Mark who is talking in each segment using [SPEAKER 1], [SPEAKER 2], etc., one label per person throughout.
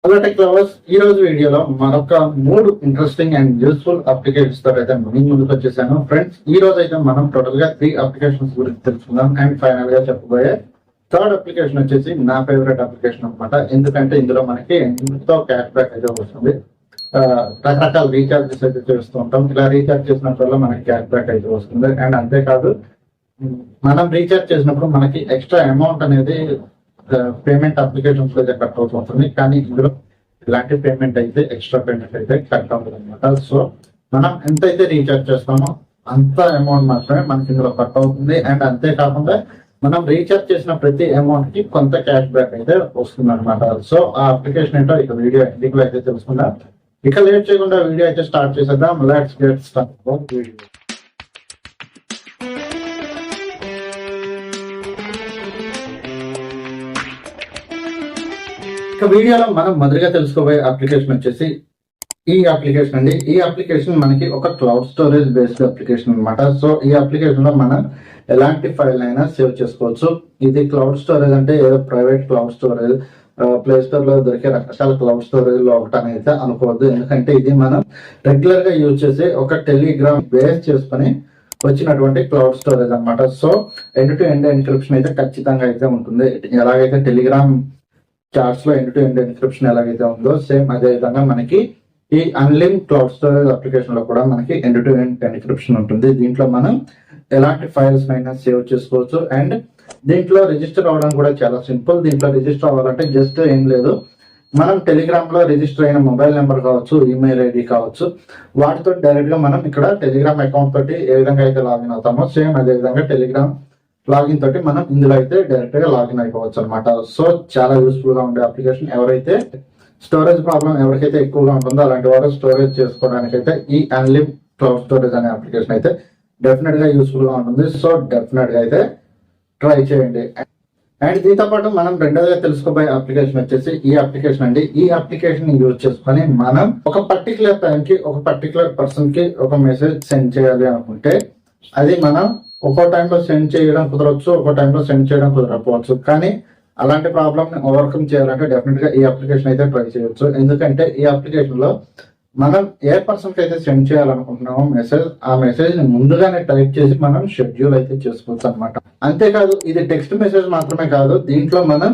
[SPEAKER 1] Hello tech lovers, ఈ రోజు వీడియోలో మరొక 3 ఇంట్రెస్టింగ్ అండ్ యూస్ఫుల్ అప్లికేషన్స్ తో అయితే మీ ముందుకు వచ్చేసాను. ఫ్రెండ్స్, ఈ రోజు అయితే మనం టోటల్ గా 3 అప్లికేషన్స్ గురించి తెలుసుకుందాం. అండ్ ఫైనల్ గా చెప్పబోయే థర్డ్ అప్లికేషన్ వచ్చేసి నా ఫేవరెట్ అప్లికేషన్ అనమాట. ఎందుకంటే ఇందులో మనకి ఎంతో క్యాష్ బ్యాక్ అయితే వస్తుంది. రకరకాల రీఛార్జెస్ అయితే చేస్తూ ఉంటాం. ఇలా రీఛార్జ్ చేసినప్పుడు మనకి క్యాష్ బ్యాక్ అయితే వస్తుంది. అండ్ అంతేకాదు, మనం రీఛార్జ్ చేసినప్పుడు మనకి ఎక్స్ట్రా అమౌంట్ అనేది పేమెంట్ అప్లికేషన్స్ అయితే కట్ అవుతుంది. కానీ ఇందులో ఇలాంటి పేమెంట్ అయితే ఎక్స్ట్రా పేమెంట్ అయితే కట్ అవుతుంది అనమాట. సో మనం ఎంతైతే రీఛార్జ్ చేస్తామో అంత అమౌంట్ మాత్రమే మనకి ఇందులో కట్ అవుతుంది. అండ్ అంతేకాకుండా మనం రీఛార్జ్ చేసిన ప్రతి అమౌంట్ కి కొంత క్యాష్ బ్యాక్ అయితే వస్తుంది అనమాట. సో ఆ అప్లికేషన్ ఏంటో ఇక వీడియో ఎండింగ్ లో అయితే తెలుసుకుందాం. ఇక లేట్ చేయకుండా వీడియో అయితే స్టార్ట్ చేసేద్దాం. Let's get start video. ఇక వీడియోలో మనం మొదటిగా తెలుసుకోబోయే అప్లికేషన్ వచ్చేసి ఈ అప్లికేషన్ అండి. ఈ అప్లికేషన్ మనకి ఒక క్లౌడ్ స్టోరేజ్ బేస్డ్ అప్లికేషన్ అనమాట. సో ఈ అప్లికేషన్ లో మనం ఎలాంటి ఫైల్ అయినా సేవ్ చేసుకోవచ్చు. ఇది క్లౌడ్ స్టోరేజ్ అంటే ఏదో private cloud storage, play store లో దొరికే రకరకాల క్లౌడ్ స్టోరేజ్ లో ఒకటని అయితే అనుకోవద్దు. ఎందుకంటే ఇది మనం రెగ్యులర్ గా యూజ్ చేసే ఒక టెలిగ్రామ్ బేస్ చేసుకుని వచ్చినటువంటి క్లౌడ్ స్టోరేజ్ అనమాట. So end to end encryption అయితే ఖచ్చితంగా అయితే ఉంటుంది. ఎలాగైతే టెలిగ్రామ్ చార్ట్స్ లో ఎండ్ టు ఎండ్ ఎన్క్రిప్షన్ ఎలాగైతే ఉందో సేమ్ అదే విధంగా మనకి ఈ అన్లిమ్ క్లౌడ్ స్టోరేజ్ అప్లికేషన్ లో కూడా మనకి ఎండ్ టు ఎండ్ ఎన్క్రిప్షన్ ఉంటుంది. దీంట్లో మనం ఎలాంటి ఫైల్స్ అయినా సేవ్ చేసుకోవచ్చు. అండ్ దీంట్లో రిజిస్టర్ అవ్వడం కూడా చాలా సింపుల్. దీంట్లో రిజిస్టర్ అవ్వాలంటే జస్ట్ ఏం లేదు, మనం టెలిగ్రామ్ లో రిజిస్టర్ అయిన మొబైల్ నెంబర్ కావచ్చు, ఈమెయిల్ ఐడి కావచ్చు, వాటితో డైరెక్ట్ గా మనం ఇక్కడ టెలిగ్రామ్ అకౌంట్ తోటి ఏ విధంగా అయితే లాగిన్ అవుతామో సేమ్ అదే విధంగా టెలిగ్రామ్ లాగిన్ తోటి మనం ఇందులో అయితే డైరెక్ట్ గా లాగిన్ అయిపోవచ్చు అనమాట. సో చాలా యూస్ఫుల్ గా ఉండే అప్లికేషన్. ఎవరైతే స్టోరేజ్ ప్రాబ్లం ఎవరికైతే ఎక్కువగా ఉంటుందో అలాంటి వారు స్టోరేజ్ చేసుకోవడానికి అయితే ఈ అన్లిమ్ క్లౌడ్ స్టోరేజ్ అనే అప్లికేషన్ అయితే డెఫినెట్ గా యూస్ఫుల్ గా ఉంటుంది. సో డెఫినెట్ గా అయితే ట్రై చేయండి. అండ్ దీంతో పాటు మనం రెండోదిగా తెలుసుకోబోయే అప్లికేషన్ వచ్చేసి ఈ అప్లికేషన్ అండి. ఈ అప్లికేషన్ యూజ్ చేసుకొని మనం ఒక పర్టికులర్ టైం కి ఒక పర్టికులర్ పర్సన్ కి ఒక మెసేజ్ సెండ్ చేయాలి అనుకుంటే అది మనం ఒక్కో టైంలో సెండ్ చేయడం కుదరవచ్చు, ఒక్కో టైంలో సెండ్ చేయడం కుదరకపోవచ్చు. కానీ అలాంటి ప్రాబ్లమ్ ని ఓవర్కమ్ చేయాలంటే డెఫినెట్ గా ఈ అప్లికేషన్ అయితే ట్రై చేయొచ్చు. ఎందుకంటే ఈ అప్లికేషన్ లో మనం ఏ పర్సన్ కి అయితే సెండ్ చేయాలనుకుంటున్నామో మెసేజ్, ఆ మెసేజ్ ని ముందుగానే టైప్ చేసి మనం షెడ్యూల్ అయితే చేసుకోవచ్చు అనమాట. అంతేకాదు, ఇది టెక్స్ట్ మెసేజ్ మాత్రమే కాదు, దీంట్లో మనం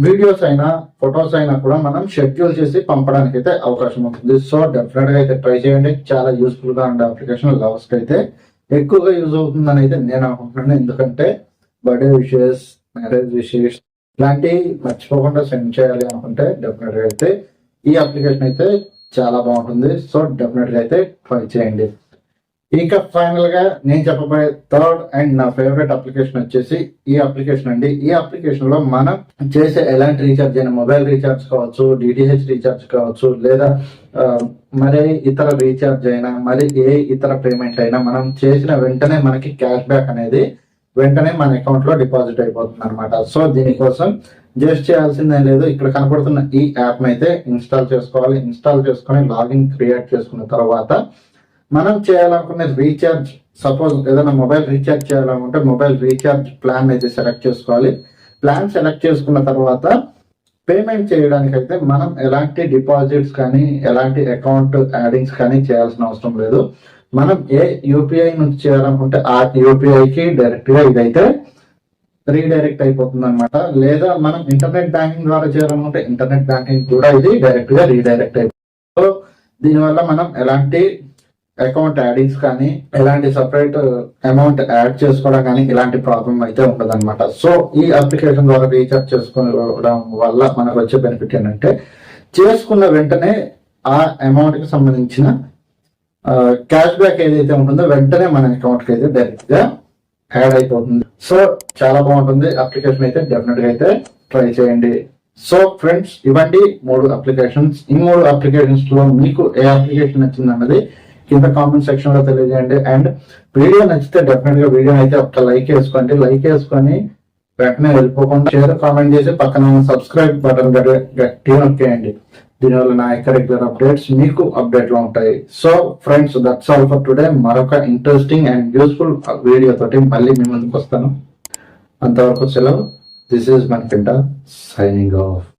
[SPEAKER 1] వీడియోస్ అయినా ఫొటోస్ అయినా కూడా మనం షెడ్యూల్ చేసి పంపడానికి అయితే అవకాశం ఉంటుంది. సో డెఫినెట్ గా అయితే ట్రై చేయండి. చాలా యూస్ఫుల్ గా ఉండే అప్లికేషన్. లవర్స్ కి అయితే ఎక్కువగా యూజ్ అవుతుందని అయితే నేను అనుకుంటున్నాను. ఎందుకంటే బర్త్డే విషెస్, మ్యారేజ్ విషెస్ ఇలాంటివి మర్చిపోకుండా సెండ్ చేయాలి అనుకుంటే డెఫినెట్ గా అయితే ఈ అప్లికేషన్ అయితే చాలా బాగుంటుంది. సో డెఫినెట్ గా అయితే ట్రై చేయండి. ఇక ఫైనల్ గా నేను చెప్పబోయే థర్డ్ అండ్ నా ఫేవరెట్ అప్లికేషన్ వచ్చేసి ఈ అప్లికేషన్ అండి. ఈ అప్లికేషన్ లో మనం చేసే ఎలాంటి రీఛార్జ్ అయినా, మొబైల్ రీఛార్జ్ కావచ్చు, డిటిహెచ్ రీఛార్జ్ కావచ్చు, లేదా మరి ఇతర రీఛార్జ్ అయినా, మరి ఏ ఇతర పేమెంట్ అయినా మనం చేసిన వెంటనే మనకి క్యాష్ బ్యాక్ అనేది వెంటనే మన అకౌంట్ లో డిపాజిట్ అయిపోతుంది అనమాట. సో దీనికోసం జస్ట్ చేయాల్సిందే లేదు, ఇక్కడ కనపడుతున్న ఈ యాప్ అయితే ఇన్స్టాల్ చేసుకోవాలి. ఇన్స్టాల్ చేసుకుని లాగిన్ క్రియేట్ చేసుకున్న తర్వాత మనం చేయాలనుకునే రీఛార్జ్, సపోజ్ ఏదైనా మొబైల్ రీఛార్జ్ చేయాలనుకుంటే మొబైల్ రీఛార్జ్ ప్లాన్ అయితే సెలెక్ట్ చేసుకోవాలి. ప్లాన్ సెలెక్ట్ చేసుకున్న తర్వాత పేమెంట్ చేయడానికి అయితే మనం ఎలాంటి డిపాజిట్స్ కానీ ఎలాంటి అకౌంట్ యాడింగ్స్ కానీ చేయాల్సిన అవసరం లేదు. మనం ఏ యూపీఐ నుంచి చేయాలనుకుంటే ఆ యూపీఐకి డైరెక్ట్ గా ఇదైతే రీడైరెక్ట్ అయిపోతుంది అనమాట. లేదా మనం ఇంటర్నెట్ బ్యాంకింగ్ ద్వారా చేయాలనుకుంటే ఇంటర్నెట్ బ్యాంకింగ్ కూడా ఇది డైరెక్ట్ గా రీడైరెక్ట్ అయిపోతుంది. సో దీనివల్ల మనం ఎలాంటి అకౌంట్ యాడింగ్స్ కానీ ఎలాంటి సపరేట్ అమౌంట్ యాడ్ చేసుకోవడం కానీ ఇలాంటి ప్రాబ్లం అయితే ఉండదు అనమాట. సో ఈ అప్లికేషన్ ద్వారా రీఛార్జ్ చేసుకోవడం వల్ల మనకు వచ్చే బెనిఫిట్ ఏంటంటే చేసుకున్న వెంటనే ఆ అమౌంట్ కి సంబంధించిన క్యాష్ బ్యాక్ ఏదైతే ఉంటుందో వెంటనే మన అకౌంట్ కి అయితే డైరెక్ట్ గా యాడ్ అయిపోతుంది. సో చాలా బాగుంటుంది అప్లికేషన్ అయితే. డెఫినెట్ గా అయితే ట్రై చేయండి. సో ఫ్రెండ్స్, ఇవ్వండి 3 అప్లికేషన్స్. ఈ 3 అప్లికేషన్స్ లో మీకు ఏ అప్లికేషన్ నచ్చింది అన్నది కింద కామెంట్ సెక్షన్ లో తెలియజేయండి. అండ్ వీడియో నచ్చితే డెఫినెట్ గా వీడియో అయితే ఒక లైక్ వేసుకోండి. లైక్ వేసుకొని వెంటనే వెళ్ళిపోకుండా షేర్, కామెంట్ చేసి పక్కన సబ్స్క్రైబ్ బటన్ గట్టిగా నొక్కేయండి. దీనివల్ల నా యొక్క రెగ్యులర్ అప్డేట్స్ మీకు అప్డేట్ లో ఉంటాయి. So friends, that's all for today. మరొక ఇంట్రెస్టింగ్ అండ్ యూస్ఫుల్ వీడియో తోటి మళ్ళీ మీ ముందుకు వస్తాను. అంతవరకు సెలవు. This is Manikanta signing off.